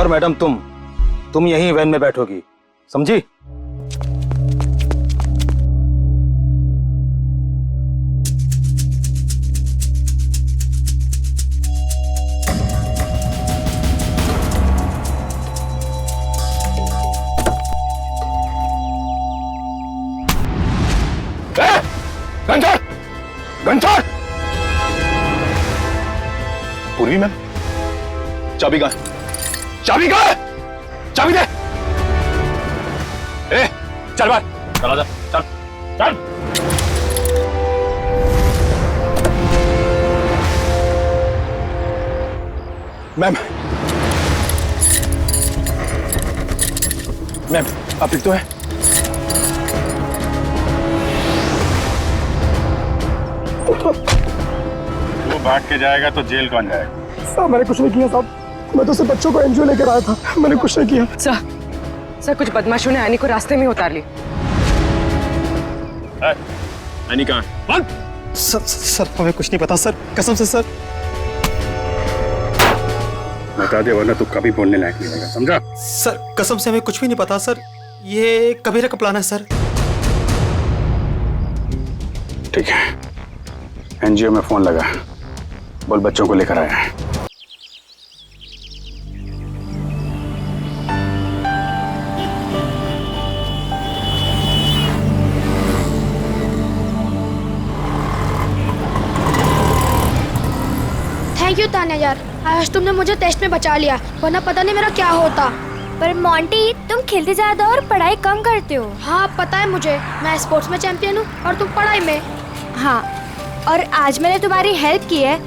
और मैडम तुम यहीं वैन में बैठोगी, समझी? गन छोड़! पूर्वी मैम, चाबी कहां है? चाबी कहां है? चाबी दे! ए, चल बाहर, चला जा, चल, चल! मैम, मैम, आप ठीक तो हैं? तू भाग के जाएगा तो जेल कौन जाएगा? साहब मैंने कुछ नहीं किया साहब, मैं तो सिर्फ बच्चों को एनजीओ लेकर आया था, मैंने कुछ नहीं किया। सर कुछ बदमाशों ने एनी को रास्ते में उतार ली। एनी कहाँ है? सर हमें कुछ नहीं पता सर, कसम से सर। बता दे वरना तू कभी बोलने लायक नहीं रहेगा, समझा? सर कसम से हमें कुछ भी नहीं पता सर, ये कबीरा का प्लान है सर। ठीक है, एनजीओ में फोन लगा, बोल बच्चों को लेकर आया है। थैंक यू तान्या यार, आज तुमने मुझे टेस्ट में बचा लिया, वरना पता नहीं मेरा क्या होता। पर मोंटी तुम खेलते ज्यादा और पढ़ाई कम करते हो। हाँ पता है मुझे, मैं स्पोर्ट्स में चैंपियन हूँ और तुम पढ़ाई में। हाँ, और आज मैंने तुम्हारी हेल्प की है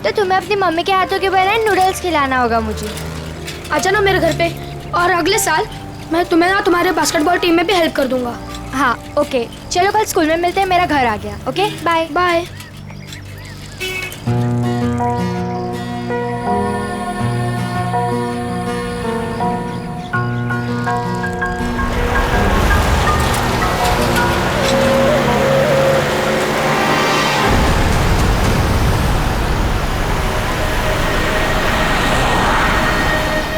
तो तुम्हें अपनी मम्मी के हाथों के बनाए नूडल्स खिलाना होगा मुझे। आ जाना मेरे घर पे, और अगले साल मैं तुम्हें ना तुम्हारे बास्केटबॉल टीम में भी हेल्प कर दूंगा। हाँ ओके, चलो कल स्कूल में मिलते हैं, मेरा घर आ गया। Okay bye bye.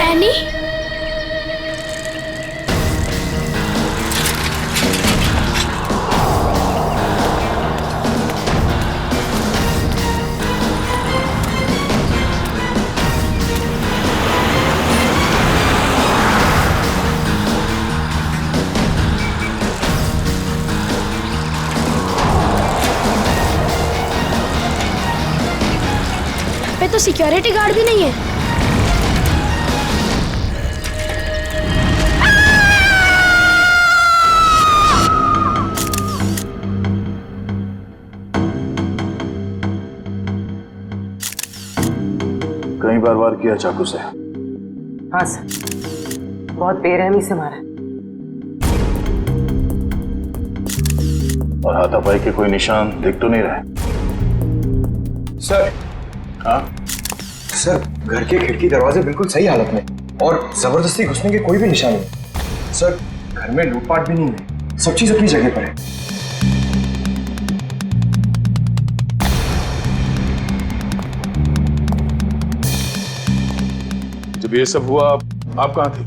एनी, पे तो सिक्योरिटी गार्ड भी नहीं है। कई बार वार किया चाकू से? हाँ सर, बहुत बेरहमी से मारा। और हाथापाई के कोई निशान दिख तो नहीं रहे? सर, हाँ? सर घर के खिड़की दरवाजे बिल्कुल सही हालत में और जबरदस्ती घुसने के कोई भी निशान नहीं। सर घर में लूटपाट भी नहीं है, सब चीज अपनी जगह पर है। जब ये सब हुआ आप कहाँ थी?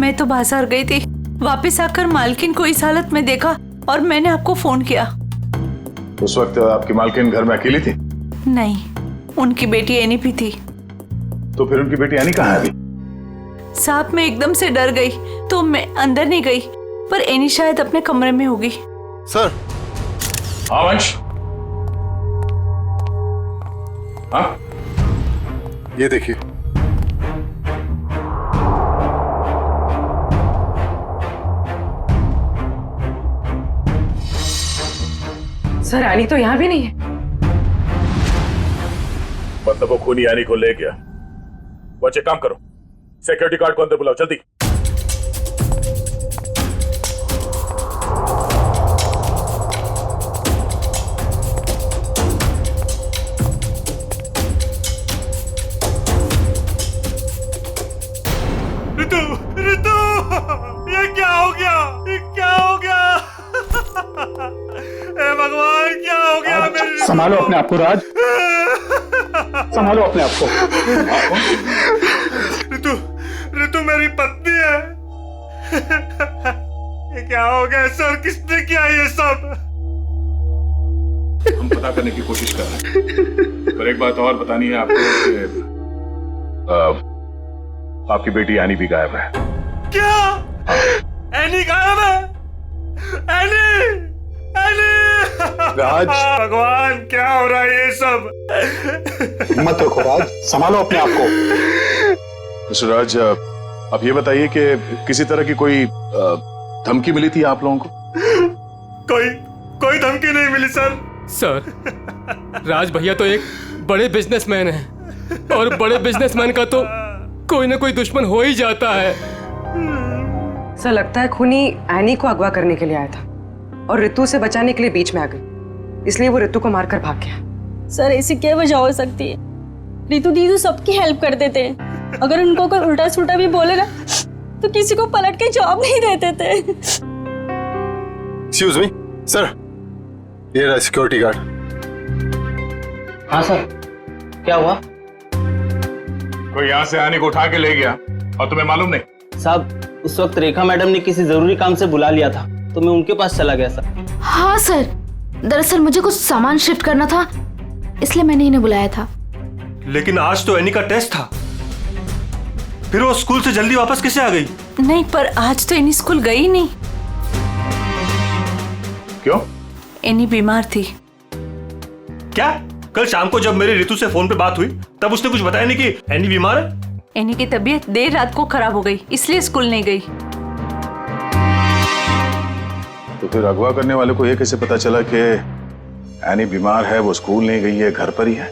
मैं तो बाजार गई थी, वापस आकर मालकिन को इस हालत में देखा और मैंने आपको फोन किया। उस वक्त आपकी मालकिन घर में अकेली थी? नहीं, उनकी बेटी एनी भी थी। तो फिर उनकी बेटी एनी कहाँ है अभी? साहब मैं एकदम से डर गई तो मैं अंदर नहीं गई, पर एनी शायद अपने कमरे में होगी। सर। हाँ वंश, हाँ ये देखिए। सर एनी तो यहाँ भी नहीं है। मतलब वो खूनी एनी को ले गया। बच्चे काम करो, सिक्योरिटी गार्ड को अंदर बुलाओ जल्दी। रितु, रितु, ये क्या हो गया? ये क्या हो गया? ए भगवान, क्या हो गया मेरे? संभालो अपने आप को राज, संभालो अपने आप को। रितु, ये क्या हो गया सर? किसने किया ये सब? हम पता करने की कोशिश कर रहे हैं, पर एक बात और बतानी है आपको कि आपकी बेटी एनी भी गायब है। क्या? एनी गायब है? एनी! एनी! राज। भगवान, क्या हो रहा है ये सब? हिम्मत रखो राज, संभालो अपने आप को। मिस्टर राज, आप ये बताइए कि किसी तरह की कोई धमकी मिली थी आप लोगों को? कोई धमकी नहीं मिली सर। सर, राज भैया तो एक बड़े बिजनेसमैन हैं और बड़े बिजनेसमैन का तो कोई ना कोई दुश्मन हो ही जाता है। सर, लगता है खूनी एनी को अगवा करने के लिए आया था और रितु से बचाने के लिए बीच में आ गई, इसलिए वो रितु को मारकर भाग गया। सर, ऐसी क्या वजह हो सकती है? रितु दीदी सबकी हेल्प कर देते हैं। अगर उनको कोई उल्टा सुल्टा भी बोले ना तो किसी को पलट के जवाब नहीं देते थे। एक्सक्यूज मी सर, ये रहा सिक्योरिटी गार्ड। हाँ सर, क्या हुआ? कोई यहाँ से आने को उठा के ले गया और तुम्हें मालूम नहीं? साहब, उस वक्त रेखा मैडम ने किसी जरूरी काम से बुला लिया था तो मैं उनके पास चला गया सर। हाँ सर, दरअसल मुझे कुछ सामान शिफ्ट करना था, इसलिए मैंने इन्हें बुलाया था। लेकिन आज तो एनी का टेस्ट था, फिर वो स्कूल से जल्दी वापस कैसे आ गई? नहीं, पर आज तो एनी स्कूल गई नहीं। क्यों? एनी बीमार थी। क्या? कल शाम को जब मेरी रितु से फोन पे बात हुई तब उसने कुछ बताया नहीं कि एनी बीमार है? एनी की तबीयत देर रात को खराब हो गई, इसलिए स्कूल नहीं गई। तो फिर अगवा करने वाले को ये कैसे पता चला कि एनी बीमार है, वो स्कूल नहीं गई है, घर पर ही है?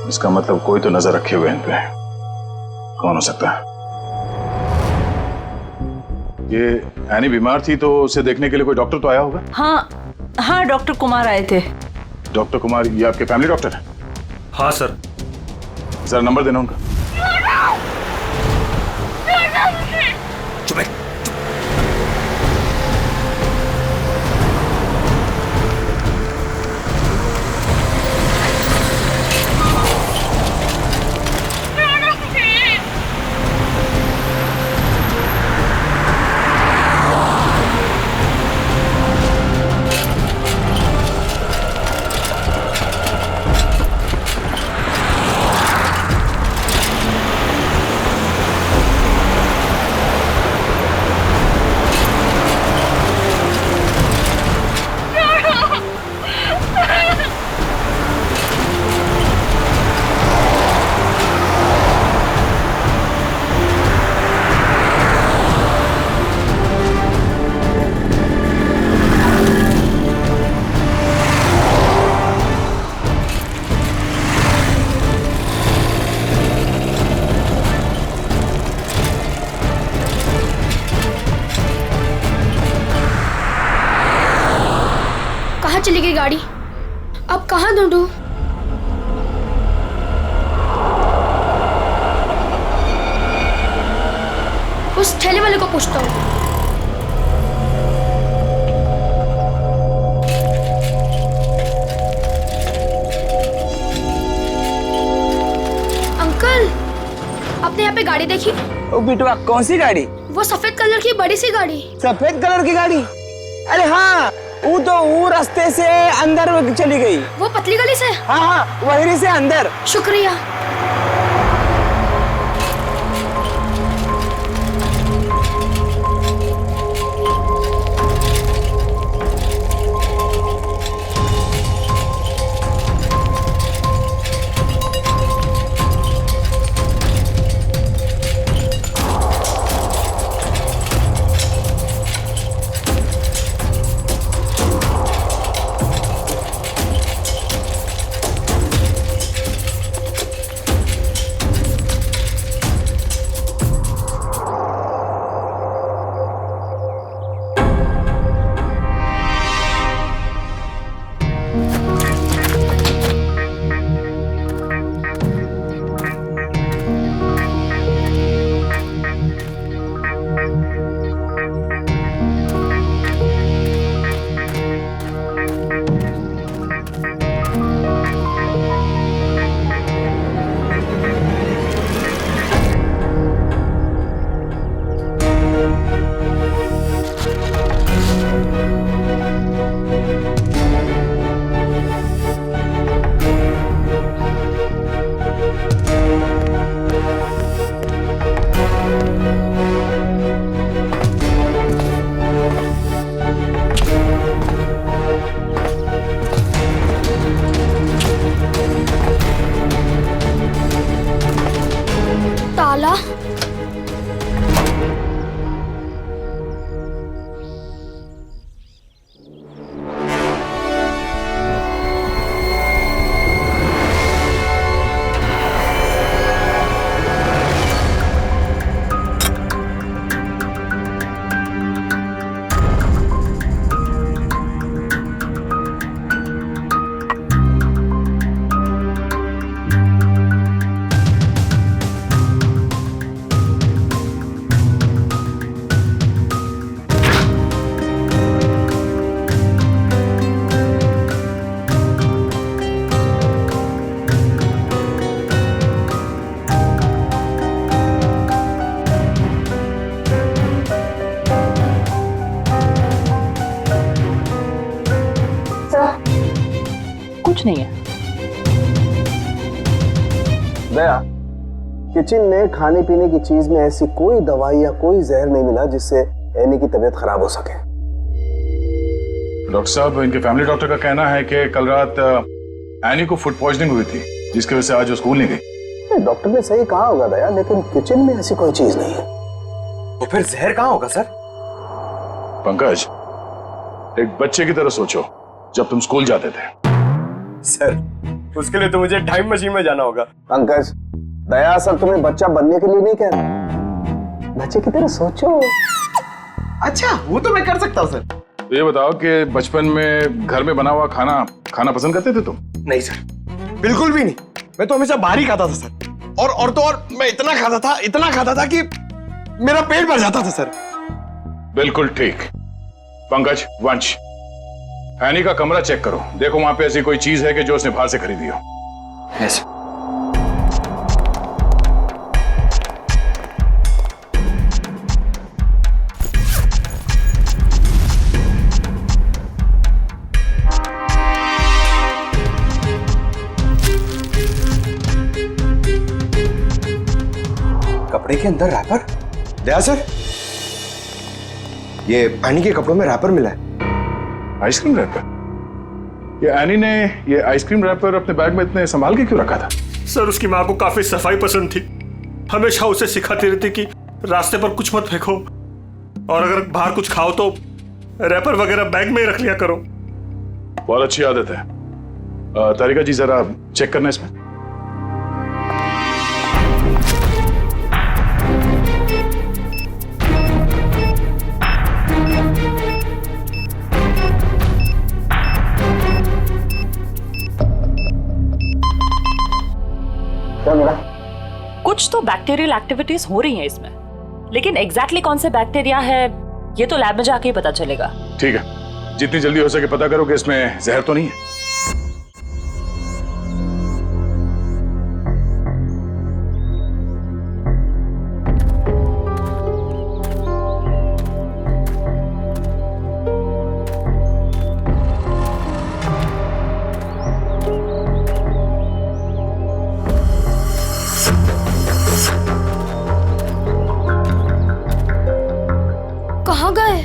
इसका मतलब कोई तो नजर रखे हुए इन पे। कौन हो सकता है? ये एनी बीमार थी तो उसे देखने के लिए कोई डॉक्टर तो आया होगा? हाँ, डॉक्टर कुमार आए थे। डॉक्टर कुमार, ये आपके फैमिली डॉक्टर है? हाँ सर। जरा नंबर देना उनका। चुप है। चली गई गाड़ी? अब कहाँ ढूंढूं? उस ठेले वाले को पूछता हूँ। अंकल, आपने यहाँ पे गाड़ी देखी? ओ बिटवा, कौन सी गाड़ी? वो सफेद कलर की बड़ी सी गाड़ी। सफेद कलर की गाड़ी? अरे हाँ, वो रास्ते से अंदर चली गई। वो पतली गली से? हाँ, वहीं से अंदर। शुक्रिया। नहीं है। दया, किचन में खाने पीने की चीज में ऐसी कोई दवाई या कोई जहर नहीं मिला जिससे एनी की तबीयत खराब हो सके। डॉक्टर साहब, इनके फैमिली डॉक्टर का कहना है कि कल रात एनी को फूड पॉइजनिंग हुई थी, जिसकी वजह से आज वो स्कूल नहीं गई। डॉक्टर ने सही कहा होगा दया, लेकिन किचन में ऐसी कोई चीज नहीं है। तो फिर जहर कहाँ होगा सर? पंकज, एक बच्चे की तरह सोचो, जब तुम स्कूल जाते थे। सर, उसके लिए तो मुझे टाइम मशीन में जाना होगा। पंकज, दया सर तुम्हें बच्चा बनने के लिए नहीं कह रहा, बच्चे की तरह सोचो। अच्छा, वो तो मैं कर सकता हूँ सर। तो ये बताओ कि बचपन में घर में बना हुआ खाना खाना पसंद करते थे तुम? नहीं सर, बिल्कुल भी नहीं। मैं तो हमेशा बाहर ही खाता था सर। और तो और मैं इतना खाता था कि मेरा पेट भर जाता था सर। बिल्कुल ठीक। पंकज, वंश, एनी का कमरा चेक करो, देखो वहां पे ऐसी कोई चीज है कि जो उसने बाहर से खरीदी हो। है सर। कपड़े के अंदर रैपर? दया सर, ये एनी के कपड़ों में रैपर मिला है। Ice cream wrapper? ये एनी ने ये आइसक्रीम रैपर अपने बैग में इतने संभाल के क्यों रखा था? सर, उसकी माँ को काफी सफाई पसंद थी। हमेशा उसे सिखाती रहती कि रास्ते पर कुछ मत फेंको, और अगर बाहर कुछ खाओ तो रैपर वगैरह बैग में ही रख लिया करो। बहुत अच्छी आदत है। तारिका जी, जरा चेक करना इसमें। कुछ तो बैक्टीरियल एक्टिविटीज हो रही हैं इसमें, लेकिन एग्जैक्टली कौन से बैक्टीरिया है ये तो लैब में जाके ही पता चलेगा। ठीक है, जितनी जल्दी हो सके पता करो कि इसमें जहर तो नहीं है। कहाँ गए?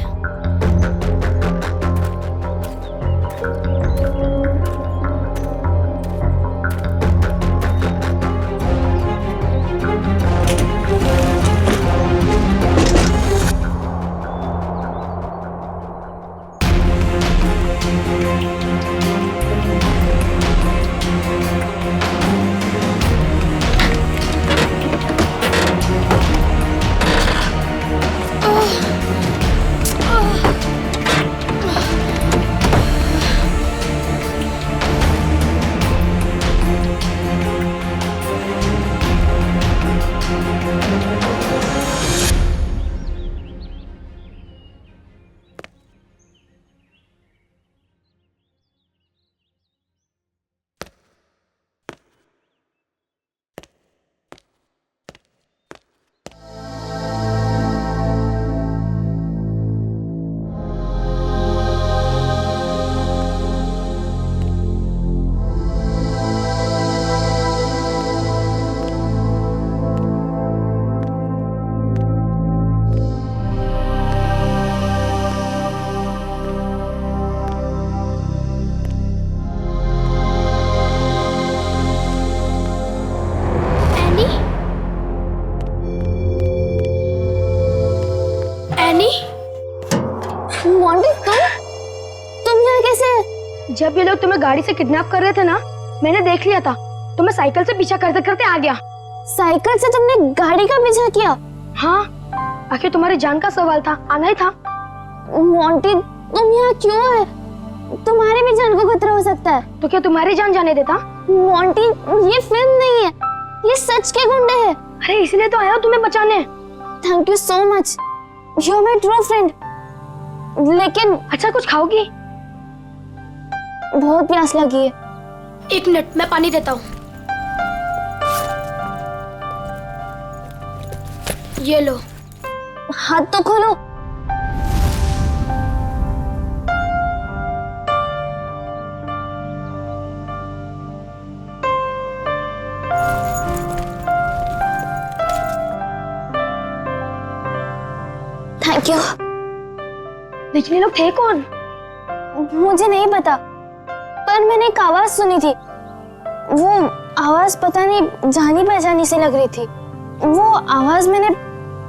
जब ये लोग तुम्हें गाड़ी से किडनैप कर रहे थे ना, मैंने देख लिया था। तो मैं साइकिल से पीछा करते करते आ गया। साइकिल से तुमने गाड़ी का पीछा किया? हाँ, आखिर तुम्हारी जान का सवाल था, आना ही था। मोंटी, तुम यहाँ क्यों है? तुम्हारी भी जान को खतरा हो सकता है। तो क्या तुम्हारी जान जाने देता? मोंटी, ये फिल्म नहीं है, ये सच के गुंडे हैं। अरे इसलिए तो आया हूँ तुम्हें बचाने। Thank you so much, you are my true friend. लेकिन अच्छा, कुछ खाओगी? बहुत प्यास लगी है। एक मिनट, मैं पानी देता हूँ। ये लो। हाथ तो खोलो। क्यों? लेकिन ये लोग थे कौन? मुझे नहीं पता, पर मैंने एक आवाज सुनी थी। वो आवाज पता नहीं जानी पहचानी सी लग रही थी। वो आवाज मैंने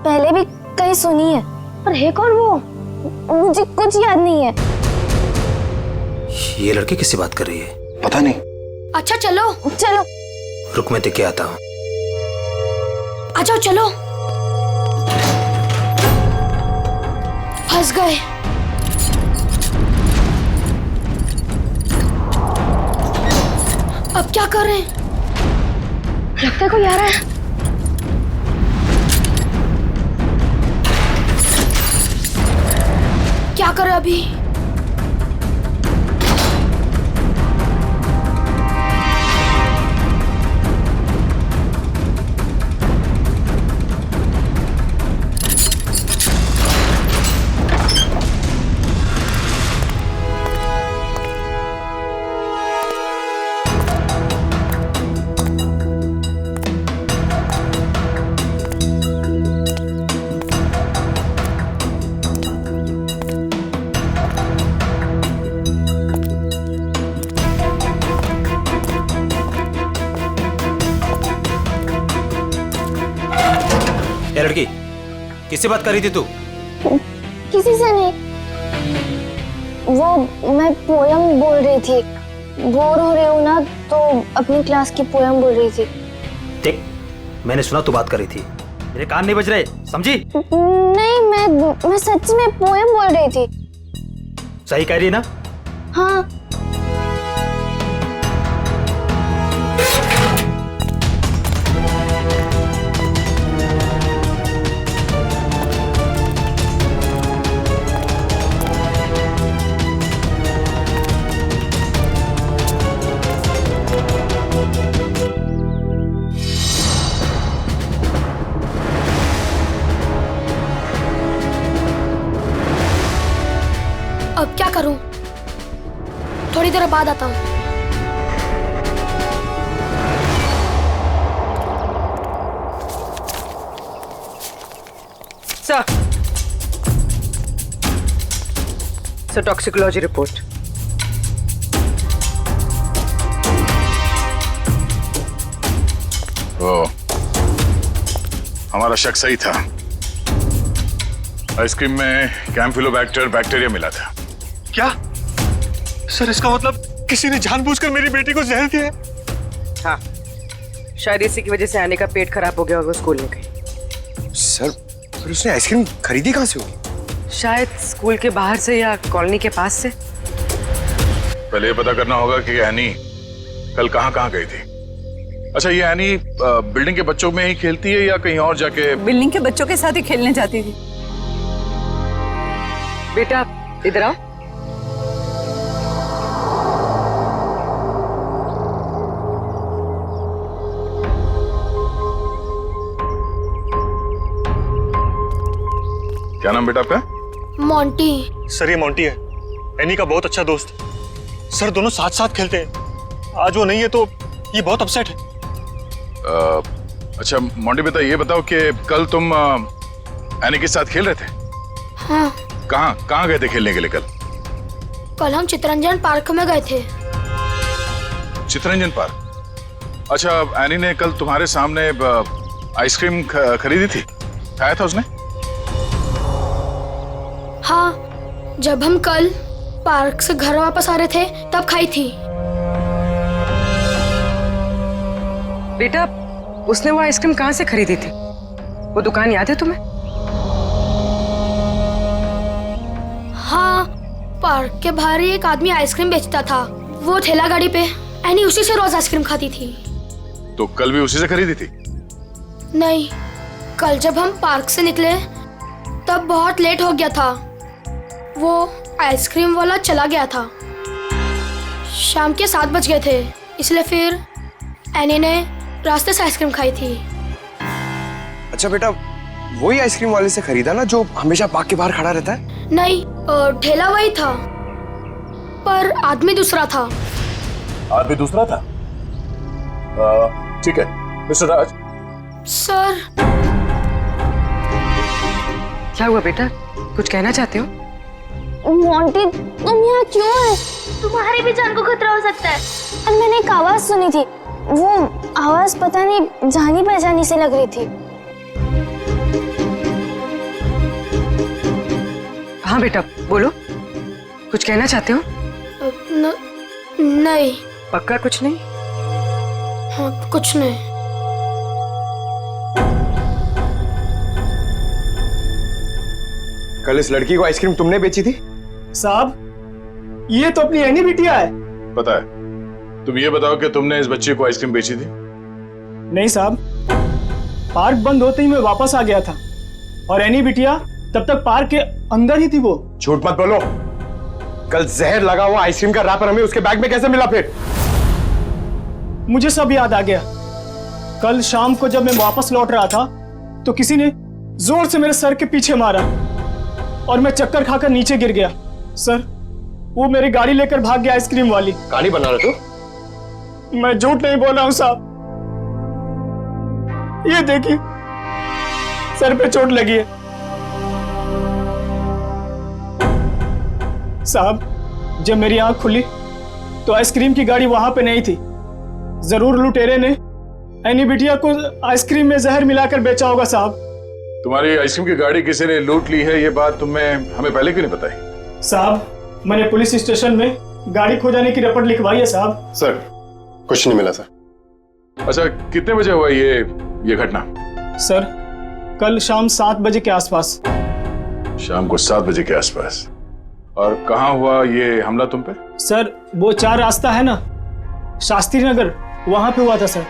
पहले भी कहीं सुनी है, पर है कौन वो? मुझे कुछ याद नहीं है। ये लड़की किससे बात कर रही है? पता नहीं। अच्छा चलो चलो। रुक, मैं देख के आता हूँ। आ जाओ चलो। फंस गए। अब क्या कर रहे हैं? लगता है कोई आ रहा है। क्या करें अभी? ये लड़की किससे बात कर रही थी तू? किसी से नहीं। वो मैं पोयम बोल रही थी। बोर हो रही हूँ ना, तो अपनी क्लास की पोयम बोल रही थी। देख, मैंने सुना तू बात कर रही थी, मेरे कान नहीं बज रहे, समझी? नहीं, मैं सच में पोयम बोल रही थी। सही कह रही है ना? हाँ। अब क्या करूं? थोड़ी देर बाद आता हूं। Sir, toxicology report. ओ, हमारा शक सही था। आइसक्रीम में कैम्फिलोबैक्टर बैक्टीरिया मिला था। क्या सर, इसका मतलब किसी ने जानबूझकर मेरी बेटी को जहर दिया है? हाँ, शायद इसी की वजह से आने का पेट खराब हो गया और वो स्कूल में गई। सर, फिर उसने आइसक्रीम खरीदी कहाँ से होगी? शायद स्कूल के बाहर से या कॉलोनी के पास से। पहले ये पता करना होगा कि एनी कल कहाँ गई थी। अच्छा, ये एनी बिल्डिंग के बच्चों में ही खेलती है या कहीं और जाके? बिल्डिंग के बच्चों के साथ ही खेलने जाती थी। बेटा इधर आओ। क्या नाम बेटा आपका? मोंटी। सर, ये मोंटी है, एनी का बहुत अच्छा दोस्त। सर, दोनों साथ साथ खेलते हैं। आज वो नहीं है तो ये बहुत अपसेट है। अच्छा मोंटी बेटा, ये बताओ कि कल तुम एनी के साथ खेल रहे थे? हाँ। कहाँ गए थे खेलने के लिए कल? कल हम चितरंजन पार्क में गए थे। चितरंजन पार्क? अच्छा, एनी ने कल तुम्हारे सामने आइसक्रीम खरीदी थी, खाया था उसने? हाँ, जब हम कल पार्क से घर वापस आ रहे थे तब खाई थी। बेटा, उसने वो आइसक्रीम कहाँ से खरीदी थी? वो दुकान याद है तुम्हें? हाँ, पार्क के बाहर ही एक आदमी आइसक्रीम बेचता था। वो ठेला गाड़ी पे एनी उसी से रोज आइसक्रीम खाती थी। तो कल भी उसी से खरीदी थी? नहीं, कल जब हम पार्क से निकले तब बहुत लेट हो गया था। वो आइसक्रीम वाला चला गया था। शाम के 7 बज गए थे, इसलिए फिर एनी ने रास्ते से आइसक्रीम खाई थी। अच्छा बेटा, वही आइसक्रीम वाले से खरीदा ना जो हमेशा पार्क के बाहर खड़ा रहता है? नहीं, ठेला वही था, पर आदमी दूसरा था। आदमी दूसरा था? ठीक है मिस्टर राज। सर। क्या हुआ बेटा? कुछ कहना चाहते हो? मोंटी, तुम यहाँ क्यों है? तुम्हारी भी जान को खतरा हो सकता है। और मैंने एक आवाज सुनी थी, वो आवाज पता नहीं जानी पहचानी से लग रही थी। हाँ बेटा बोलो, कुछ कहना चाहते हो? नहीं। पक्का कुछ नहीं? हाँ, कुछ नहीं। कल इस लड़की को आइसक्रीम तुमने बेची थी? साहब, ये तो अपनी एनी बिटिया है। पता है। तुम ये बताओ कि तुमने इस बच्चे को आइसक्रीम बेची थी? नहीं साहब, पार्क बंद होते ही मैं वापस आ गया था और एनी बिटिया तब तक पार्क के अंदर ही थी। वो झूठ मत बोलो। कल जहर लगा हुआ आइसक्रीम का रैपर हमें उसके बैग में कैसे मिला? फिर मुझे सब याद आ गया। कल शाम को जब मैं वापस लौट रहा था तो किसी ने जोर से मेरे सर के पीछे मारा और मैं चक्कर खाकर नीचे गिर गया। सर, वो मेरी गाड़ी लेकर भाग गया, आइसक्रीम वाली। कहानी बना रहे तू? मैं झूठ नहीं बोल रहा हूं साहब। ये देखिए, सर पे चोट लगी है। साहब, जब मेरी आंख खुली तो आइसक्रीम की गाड़ी वहां पे नहीं थी। जरूर लुटेरे ने एनी बिटिया को आइसक्रीम में जहर मिलाकर बेचा होगा साहब। तुम्हारी आइसक्रीम की गाड़ी किसी ने लूट ली है, ये बात तुम्हें हमें पहले क्यों नहीं बताई? साहब, मैंने पुलिस स्टेशन में गाड़ी खो जाने की रिपोर्ट लिखवाई है साहब। सर, कुछ नहीं मिला सर। अच्छा, कितने बजे हुआ ये घटना? सर, कल शाम 7 बजे के आसपास। शाम को 7 बजे के आसपास। और कहाँ हुआ ये हमला तुम पे? सर, वो 4 रास्ता है ना, शास्त्री नगर, वहां पे हुआ था सर।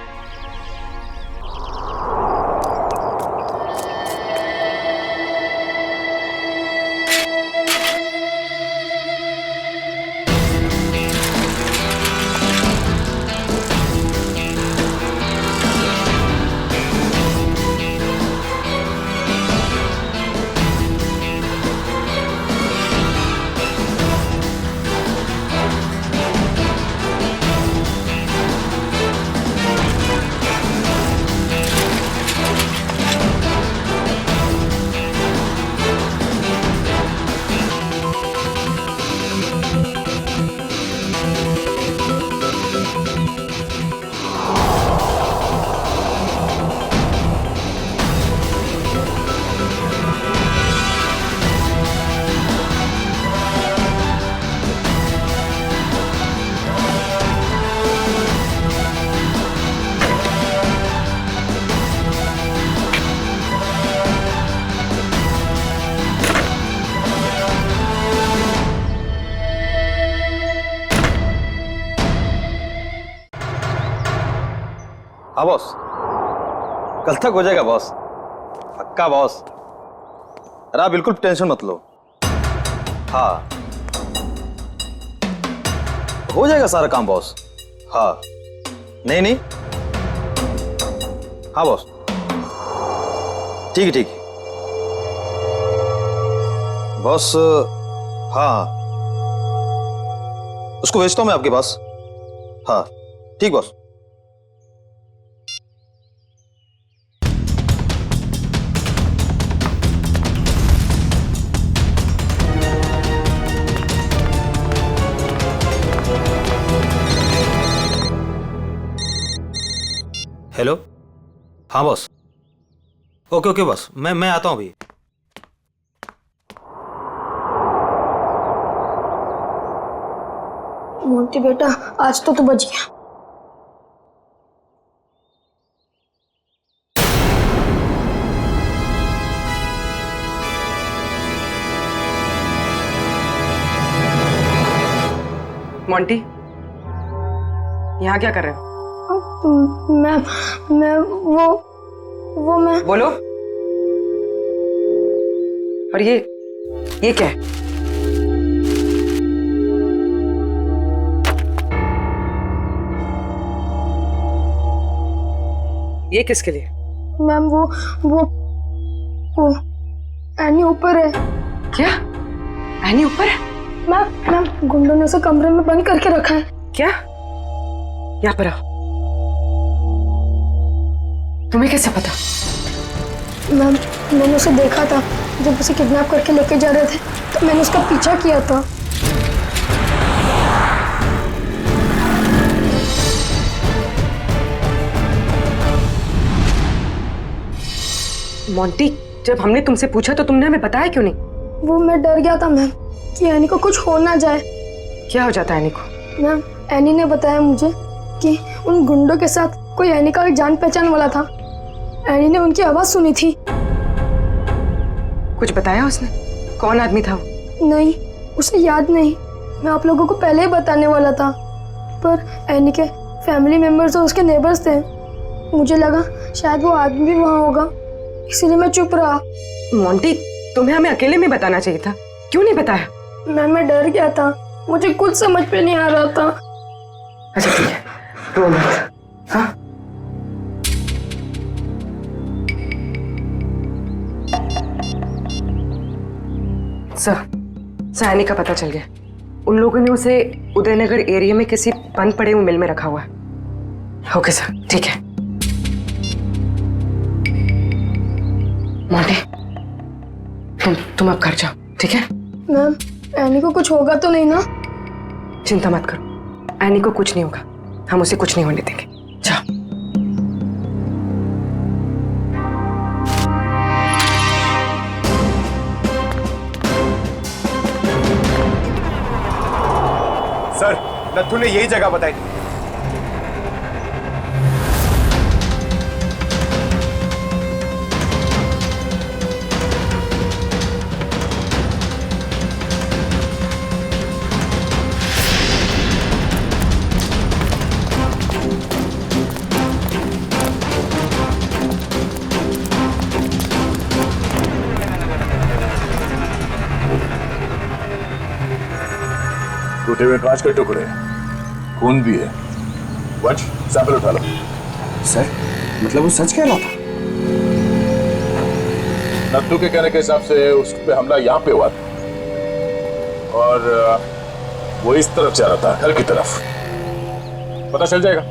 हाँ बॉस, कल तक हो जाएगा बॉस, पक्का बॉस। अरे आप बिल्कुल टेंशन मत लो। हाँ, हो जाएगा सारा काम बॉस। हाँ, नहीं, हाँ बॉस, ठीक है ठीक है बॉस। हाँ, उसको भेजता हूँ मैं आपके पास। हाँ ठीक बॉस। हेलो, हाँ बॉस। ओके बॉस, मैं आता हूँ अभी। मोंटी बेटा, आज तो तू बच गया। मोंटी, यहाँ क्या कर रहे हो? मैं वो मैं बोलो। और ये क्या है? ये किसके लिए? मैम, वो एनी ऊपर है। क्या? एनी ऊपर है? मैम, गुंडों ने उसे कमरे में बंद करके रखा है। क्या? यहाँ पर आओ। तुम्हें कैसे पता? मैम, मैंने उसे देखा था जब उसे किडनैप करके लेके जा रहे थे, तो मैंने उसका पीछा किया था। मोंटी, जब हमने तुमसे पूछा तो तुमने हमें बताया क्यों नहीं? वो मैं डर गया था मैम कि एनी को कुछ हो ना जाए। क्या हो जाता है एनी को? मैम, एनी ने बताया मुझे कि उन गुंडों के साथ कोई एनी का जान पहचान वाला था। एनी ने उनकी आवाज सुनी थी। कुछ बताया उसने? कौन आदमी था वो? नहीं, उसे याद नहीं। मैं आप लोगों को पहले ही बताने वाला था, पर एनी के फैमिली मेंबर्स और उसके नेबर्स थे। मुझे लगा शायद वो आदमी भी वहाँ होगा, इसीलिए मैं चुप रहा। मोंटी, तुम्हें हमें अकेले में बताना चाहिए था, क्यों नहीं बताया? मैं डर गया था, मुझे कुछ समझ पे नहीं आ रहा था। अच्छा ठीक है, रो मत। हाँ? सर, एनी का पता चल गया। उन लोगों ने उसे उदयनगर एरिया में किसी बंद पड़े हुए मिल में रखा हुआ है। ओके सर, ठीक है। मोंटी, तुम अब घर जाओ, ठीक है? मैम, एनी को कुछ होगा तो नहीं ना? चिंता मत करो, एनी को कुछ नहीं होगा। हम उसे कुछ नहीं होने देंगे। जाओ। सर, नथु ने यही जगह बताई थी। टूटे हुए कांच के टुकड़े, खून भी है। वंश, सैंपल उठा लो। सर, मतलब वो सच कह रहा था? नत्थू के कहने के हिसाब से उस पे हमला यहाँ पे हुआ था और वो इस तरफ जा रहा था, घर की तरफ। पता चल जाएगा,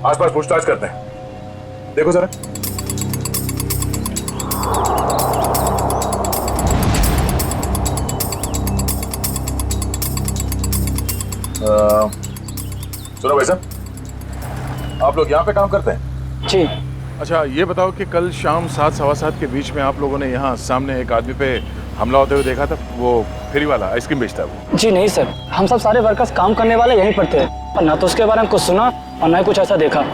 आसपास पूछताछ करते हैं। देखो जरा। सुनो भाई साहब, आप लोग यहाँ पे काम करते हैं? जी। अच्छा, ये बताओ कि कल शाम 7 सवा 7 के बीच में आप लोगों ने यहाँ सामने एक आदमी पे हमला होते हुए देखा था? वो फेरी वाला, आइसक्रीम बेचता है वो। जी नहीं सर, हम सब सारे वर्कर्स काम करने वाले यहीं पर थे, और ना तो उसके बारे में कुछ सुना और ना ही कुछ ऐसा देखा।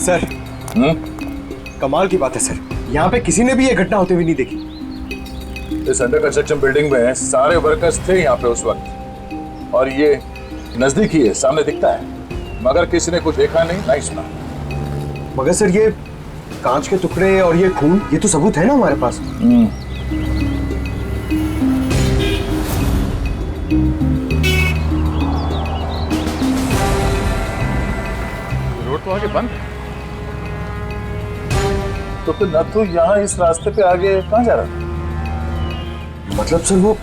सर, कमाल की बात है सर, यहाँ पे किसी ने भी ये घटना होते हुए नहीं देखी। इस अंडर कंस्ट्रक्शन बिल्डिंग में सारे वर्कर्स थे यहाँ पे उस वक्त, और ये नजदीक ही है, सामने दिखता है, मगर किसी ने कुछ देखा नहीं, नहीं सुना। मगर सर, ये कांच के टुकड़े और ये खून, ये तो सबूत है ना हमारे पास। रोड तो आगे बंद है, तो फिर नथु यहाँ इस रास्ते पे आगे कहाँ जा रहा था? मतलब सर, वो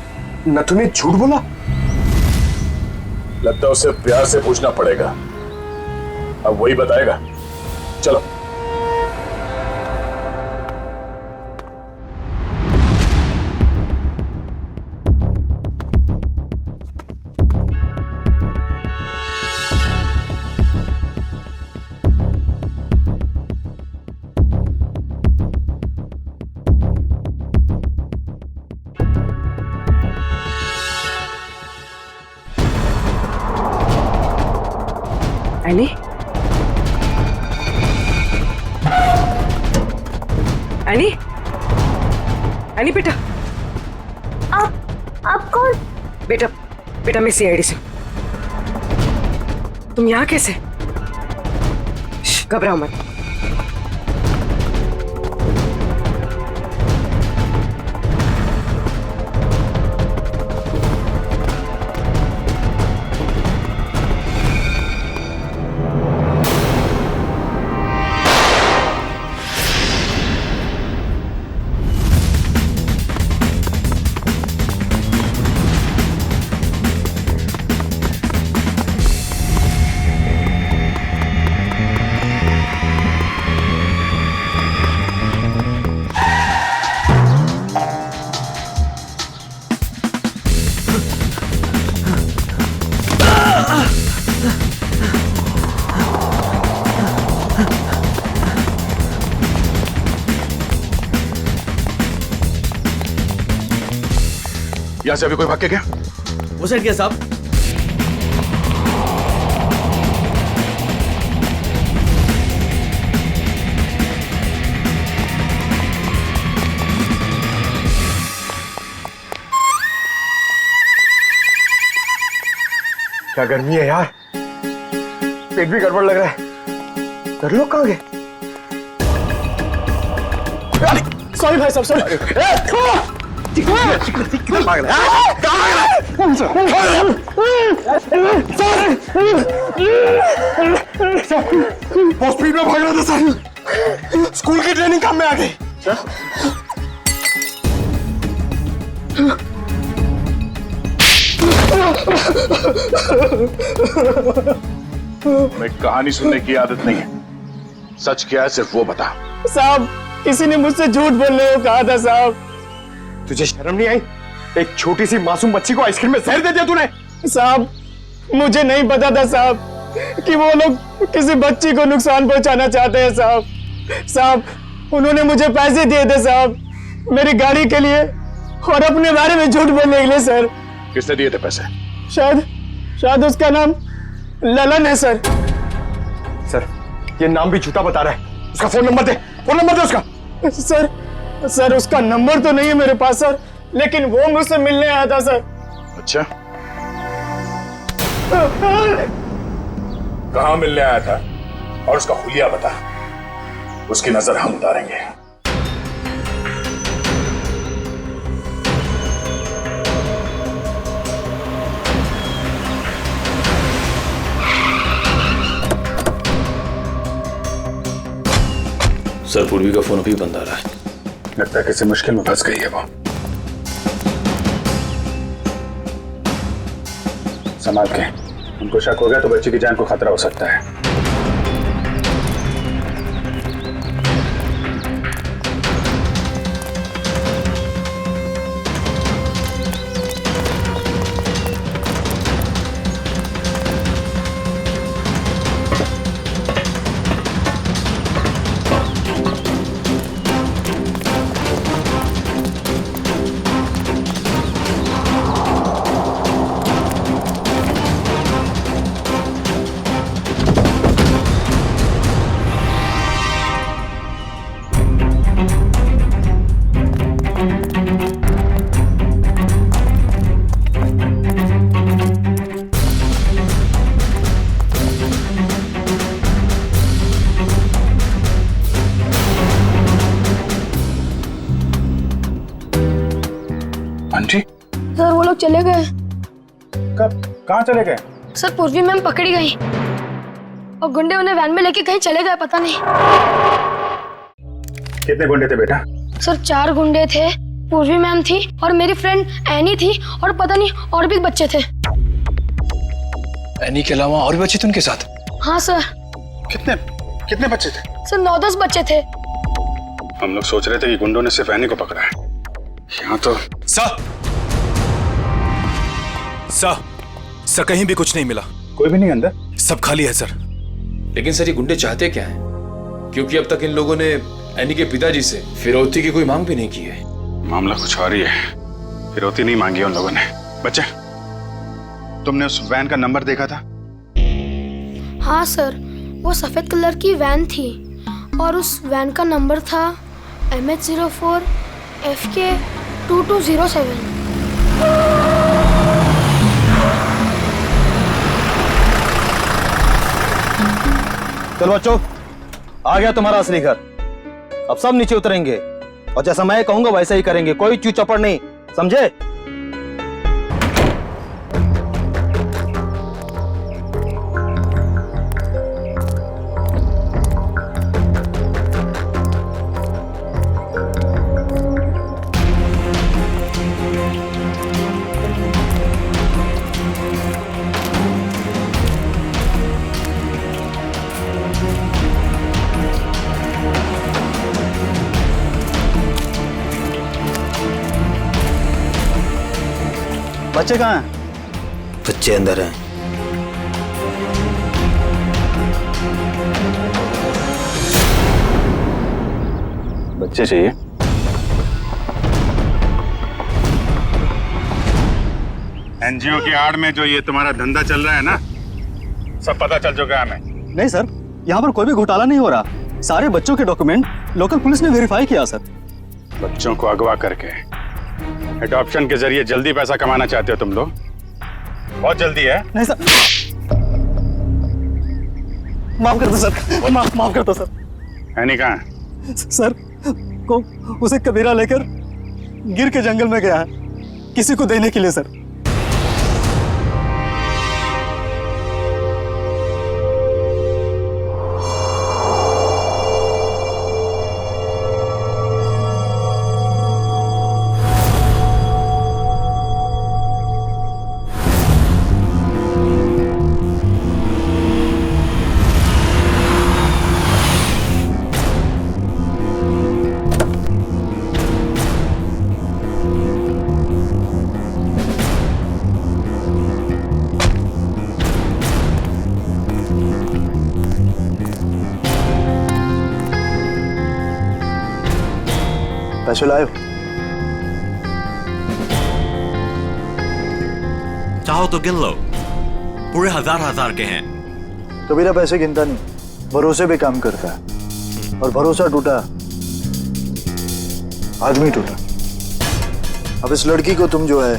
नथु ने झूठ बोला? लगता है उसे प्यार से पूछना पड़ेगा, अब वही बताएगा। चलो। एनी? एनी? एनी बेटा। आप कौन? बेटा मैं सीआईडी से। तुम यहाँ कैसे? घबराओ मत। यहाँ से अभी कोई भाग के गया? वो साइड क्या साहब? क्या गर्मी है यार, पेट भी गड़बड़ लग रहा है। घर लोग कहाँ गए? सॉरी भाई साहब, सॉरी। बहुत स्पीड में भाग रहा था सर, स्कूल की ट्रेनिंग काम में आ गई। मैं कहानी सुनने की आदत नहीं है, सच क्या है सिर्फ वो बता। साहब, किसी ने मुझसे झूठ बोलने को कहा था साहब। तुझे शर्म नहीं आई? एक छोटी सी मासूम बच्ची को आइसक्रीम में जहर दे दिया तूने। साहब, मुझे नहीं पता था साहब कि वो लोग किसी बच्ची को नुकसान पहुंचाना चाहते हैं साहब। साहब, उन्होंने मुझे पैसे दिए थे साहब, मेरी गाड़ी के लिए और अपने बारे में झूठ बोलने के लिए सर। किसने दिए थे पैसे? शायद उसका नाम ललन है सर। सर, ये नाम भी झूठा बता रहा है। उसका फोन नंबर दे, फोन नंबर दे उसका। सर उसका नंबर तो नहीं है मेरे पास सर, लेकिन वो मुझसे मिलने आया था सर। अच्छा, कहाँ मिलने आया था और उसका हुलिया बता, उसकी नजर हम उतारेंगे। सर, पूर्वी का फोन अभी बंद आ रहा है। लगता है किसी मुश्किल में फंस गई है वो। संभाल के, उनको शक हो गया तो बच्चे की जान को खतरा हो सकता है। आंटी, सर वो लोग चले गए। कहाँ चले गए? सर पूर्वी मैम पकड़ी गई और गुंडे उन्हें वैन में लेके कहीं चले गए, पता नहीं। कितने गुंडे थे बेटा? सर 4 गुंडे थे, पूर्वी मैम थी और मेरी फ्रेंड एनी थी और पता नहीं और भी बच्चे थे। एनी के अलावा और भी बच्चे थे उनके साथ? हाँ सर। कितने बच्चे थे? सर 9-10 बच्चे थे। हम लोग सोच रहे थे कि गुंडों ने सिर्फ एनी को पकड़ा है, यहाँ तो। सर कहीं भी कुछ नहीं मिला। कोई भी नहीं अंदर? सब खाली है सर। लेकिन सर, ये गुंडे चाहते क्या हैं? क्योंकि अब तक इन लोगों ने एनी के पिताजी से फिरौती की कोई मांग भी नहीं की है। मामला कुछ और ही है, फिरौती नहीं मांगी उन लोगों ने। बच्चे, तुमने उस वैन का नंबर देखा था? हाँ सर, वो सफेद कलर की वैन थी और उस वैन का नंबर था MH04 FK 2207। चलो बच्चों, आ गया तुम्हारा असली घर। अब सब नीचे उतरेंगे और जैसा मैं कहूंगा वैसा ही करेंगे, कोई चू चपड़ नहीं, समझे? बच्चे कहाँ हैं? बच्चे अंदर हैं। बच्चे चाहिए? एनजीओ की आड़ में जो ये तुम्हारा धंधा चल रहा है ना, सब पता चल चुका है हमें। नहीं सर, यहाँ पर कोई भी घोटाला नहीं हो रहा। सारे बच्चों के डॉक्यूमेंट लोकल पुलिस ने वेरीफाई किया सर। बच्चों को अगवा करके एडॉप्शन के जरिए जल्दी पैसा कमाना चाहते हो तुम लोग? बहुत जल्दी है। नहीं सर, माफ कर दो सर, माफ कर दो सर। एनी कहाँ है? सर को उसे कबीरा लेकर गिर के जंगल में गया है किसी को देने के लिए सर। पैसे लाए? चाहो तो गिन लो, पूरे हजार के हैं। कबीरा पैसे गिनता नहीं, भरोसे पे काम करता है, और भरोसा टूटा आदमी टूटा। अब इस लड़की को तुम जो है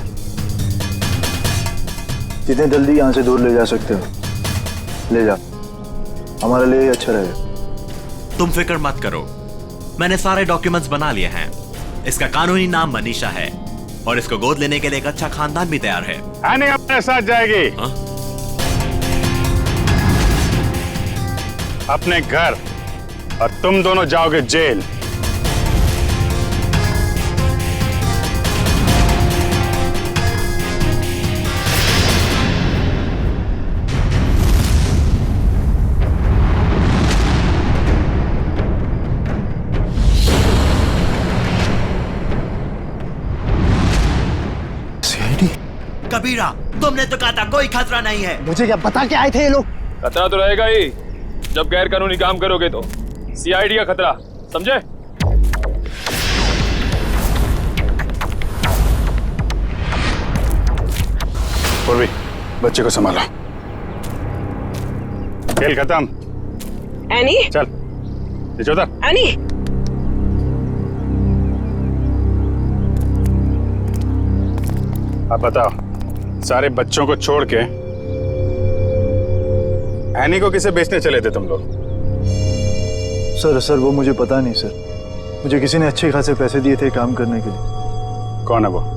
जितने जल्दी यहां से दूर ले जा सकते हो ले जा, हमारे लिए अच्छा रहेगा। तुम फिक्र मत करो, मैंने सारे डॉक्यूमेंट्स बना लिए हैं। इसका कानूनी नाम मनीषा है और इसको गोद लेने के लिए एक अच्छा खानदान भी तैयार है। एनी अपने साथ जाएगी। हा? अपने घर, और तुम दोनों जाओगे जेल। कबीरा, तुमने तो कहा था कोई खतरा नहीं है। मुझे क्या पता क्या आए थे ये लोग? खतरा तो रहेगा ही जब गैर कानूनी काम करोगे तो। सीआईडी का खतरा, समझे? पूर्वी, बच्चे को संभालो। खेल खत्म। एनी, चल नीचे उतर। एनी, अब बताओ, सारे बच्चों को छोड़ के एनी को किसे बेचने चले थे तुम लोग? सर वो मुझे पता नहीं सर, मुझे किसी ने अच्छे खासे पैसे दिए थे काम करने के लिए। कौन है वो?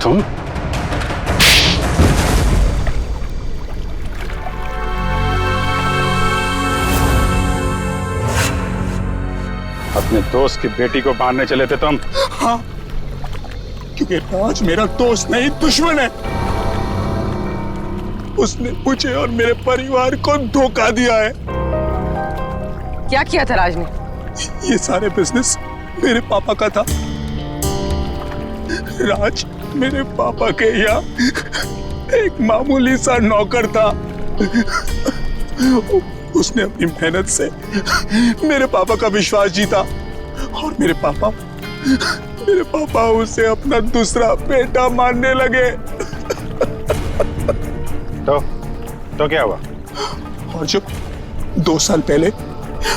तुम? अपने दोस्त की बेटी को मारने चले थे तुम? हाँ, क्योंकि राज मेरा दोस्त नहीं दुश्मन है। उसने मुझे और मेरे परिवार को धोखा दिया है। क्या किया था राज ने? ये सारे बिजनेस मेरे पापा का था। राज मेरे पापा के यहाँ एक मामूली सा नौकर था। उसने अपनी मेहनत से मेरे पापा का विश्वास जीता और मेरे पापा उसे अपना दूसरा बेटा मानने लगे। तो क्या हुआ? और जब 2 साल पहले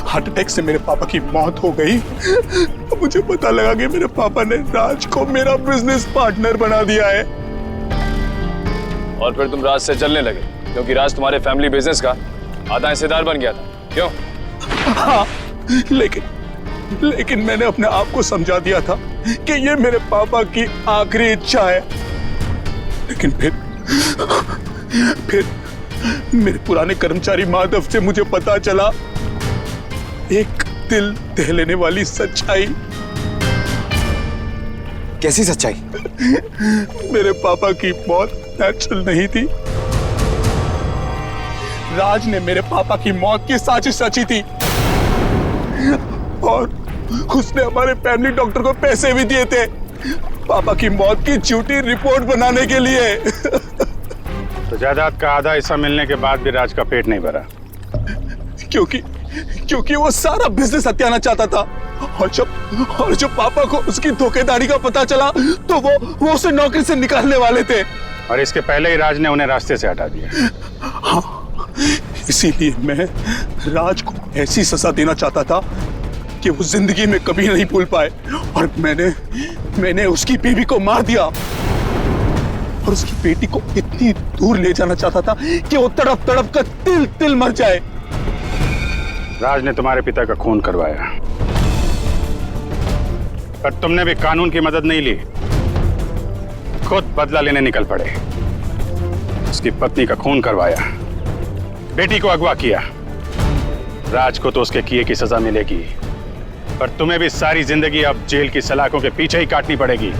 हार्ट अटैक से मेरे पापा की मौत हो गई तो मुझे पता लगा कि मेरे पापा ने राज को मेरा बिजनेस पार्टनर बना दिया है। और फिर तुम राज से चलने लगे क्योंकि राज तुम्हारे फैमिली बिजनेस का आधा हिस्सेदार बन गया था, क्यों? हाँ, लेकिन मैंने अपने आप को समझा दिया था कि ये मेरे पापा की आखिरी इच्छा है। लेकिन फिर मेरे पुराने कर्मचारी माधव से मुझे पता चला एक दिल दह लेने वाली सच्चाई। कैसी सच्चाई? मेरे पापा की मौत नेचुरल नहीं थी। राज ने मेरे पापा की मौत की साजिश रची थी और उसने हमारे फैमिली डॉक्टर को पैसे भी दिए थे पापा की मौत की झूठी रिपोर्ट बनाने के लिए। तो जायदाद का आधा हिस्सा मिलने के बाद भी राज का पेट नहीं भरा, क्योंकि वो सारा बिजनेस हत्याना चाहता था। और जब पापा को उसकी धोखेधारी का पता चला तो वो उसे नौकरी से निकालने वाले थे। और इसके पहले ही राज ने उन्हें रास्ते से हटा दिया। हाँ, इसीलिए मैं राज को ऐसी सजा देना चाहता था कि वो जिंदगी में कभी नहीं भूल पाए। और मैंने उसकी बीवी को मार दिया और उसकी बेटी को इतनी दूर ले जाना चाहता था कि वो तड़प तड़प कर तिल तिल मर जाए। राज ने तुम्हारे पिता का खून करवाया, पर तुमने भी कानून की मदद नहीं ली, खुद बदला लेने निकल पड़े। उसकी पत्नी का खून करवाया, बेटी को अगवा किया। राज को तो उसके किए की सजा मिलेगी, पर तुम्हें भी सारी जिंदगी अब जेल की सलाखों के पीछे ही काटनी पड़ेगी।